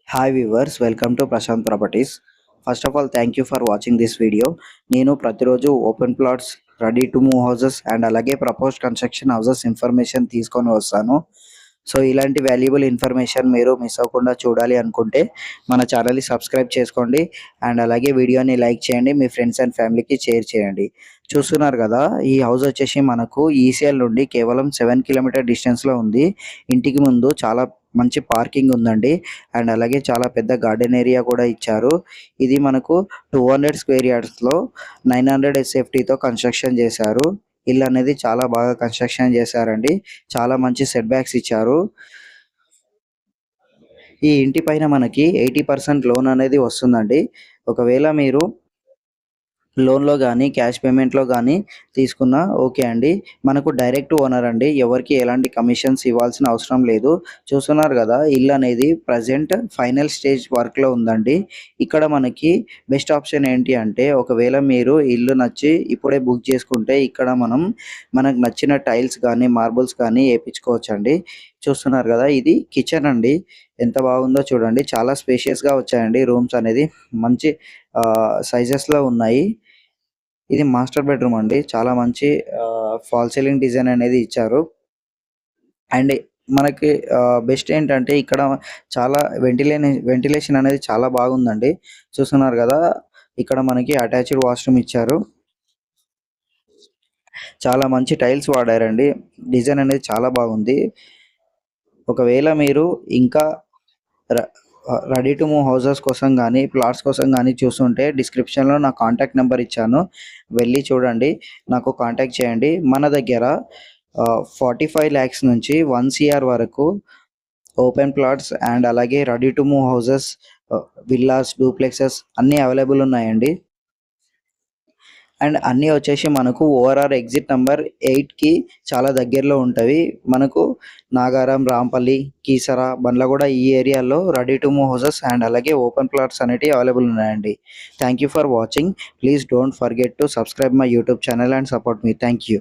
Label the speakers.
Speaker 1: Hi viewers, welcome to Prashant Properties. First of all, thank you for watching this video. నేను ప్రతిరోజు open plots, ready to move houses and అలాగే proposed construction houses information తీసుకొని వస్తాను. So ఇలాంటి valuable information మీరు miss అవ్వకుండా చూడాలి అనుకుంటే మన ఛానల్ని సబ్స్క్రైబ్ చేసుకోండి అండ్ అలాగే వీడియోని లైక్ చేయండి, మీ ఫ్రెండ్స్ అండ్ ఫ్యామిలీకి షేర్ చేయండి. చూస్తున్నారు కదా, ఈ హౌస్ వచ్చేసి మనకు ఈసీఎల్ నుండి కేవలం 7 కిలోమీటర్ డిస్టెన్స్లో ఉంది. ఇంటికి ముందు చాలా మంచి పార్కింగ్ ఉందండి అండ్ అలాగే చాలా పెద్ద గార్డెన్ ఏరియా కూడా ఇచ్చారు. ఇది మనకు 200 స్క్వేర్ యార్డ్స్లో 900 ఎస్ఎఫ్టీతో కన్స్ట్రక్షన్ చేశారు. ఇల్లు అనేది చాలా బాగా కన్స్ట్రక్షన్ చేశారండి. చాలా మంచి సెట్ బ్యాక్స్ ఇచ్చారు. ఈ ఇంటి పైన మనకి 80% లోన్ అనేది వస్తుందండి. ఒకవేళ మీరు లోన్‌లో గానీ, క్యాష్ పేమెంట్‌లో గానీ తీసుకున్నా ఓకే అండి. మనకు డైరెక్ట్ ఓనర్ అండి. ఎవరికీ ఎలాంటి కమిషన్స్ ఇవ్వాల్సిన అవసరం లేదు. చూస్తున్నారు గదా, ఇల్లు అనేది ప్రెజెంట్ ఫైనల్ స్టేజ్ వర్క్‌లో ఉందండి. ఇక్కడ మనకి బెస్ట్ ఆప్షన్ ఏంటి అంటే, ఒకవేళ మీరు ఇల్లు నచ్చి ఇప్పుడే బుక్ చేసుకుంటే ఇక్కడ మనకు నచ్చిన టైల్స్ గానీ, మార్బుల్స్ కానీ ఏపిచ్చుకోవచ్చండి. చూస్తున్నారు గదా, ఇది కిచెన్ అండి. ఎంత బాగుందో చూడండి. చాలా స్పేషియస్‌గా వచ్చాయండి రూమ్స్ అనేది. మంచి సైజెస్‌లో ఉన్నాయి. ఇది మాస్టర్ బెడ్‌రూమ్ అండి. చాలా మంచి ఫాల్ సీలింగ్ డిజైన్ అనేది ఇచ్చారు. అండ్ మనకి బెస్ట్ ఏంటంటే ఇక్కడ చాలా వెంటిలేషన్ అనేది చాలా బాగుందండి. చూస్తున్నారు గదా, ఇక్కడ మనకి అటాచ్డ్ వాష్‌రూమ్ ఇచ్చారు. చాలా మంచి టైల్స్ వాడారండి. డిజైన్ అనేది చాలా బాగుంది. ఒకవేళ మీరు ఇంకా ర రెడీ టు మూవ్ హౌసెస్ కోసం గానీ, ప్లాట్స్ కోసం గానీ చూస్తుంటే డిస్క్రిప్షన్‌లో నా కాంటాక్ట్ నెంబర్ ఇచ్చాను. వెళ్ళి చూడండి. నాకు కాంటాక్ట్ చేయండి. మన దగ్గర 45 లాక్స్ నుంచి 1 సీఆర్ వరకు ఓపెన్ ప్లాట్స్ అండ్ అలాగే ready to move houses, villas, duplexes అన్నీ అవైలబుల్ ఉన్నాయండి. అండ్ అన్నీ వచ్చేసి మనకు ఓఆర్ఆర్ ఎగ్జిట్ నంబర్ 8కి చాలా దగ్గరలో ఉంటవి. మనకు నాగారం, రాంపల్లి, కీసర, బండ్లగూడ ఈ ఏరియాలో ready to move houses and అలాగే ఓపెన్ ప్లాట్స్ అనేటివి అవైలబుల్ ఉన్నాయండి. Thank you for watching. Please don't forget to subscribe my YouTube channel and support me. Thank you.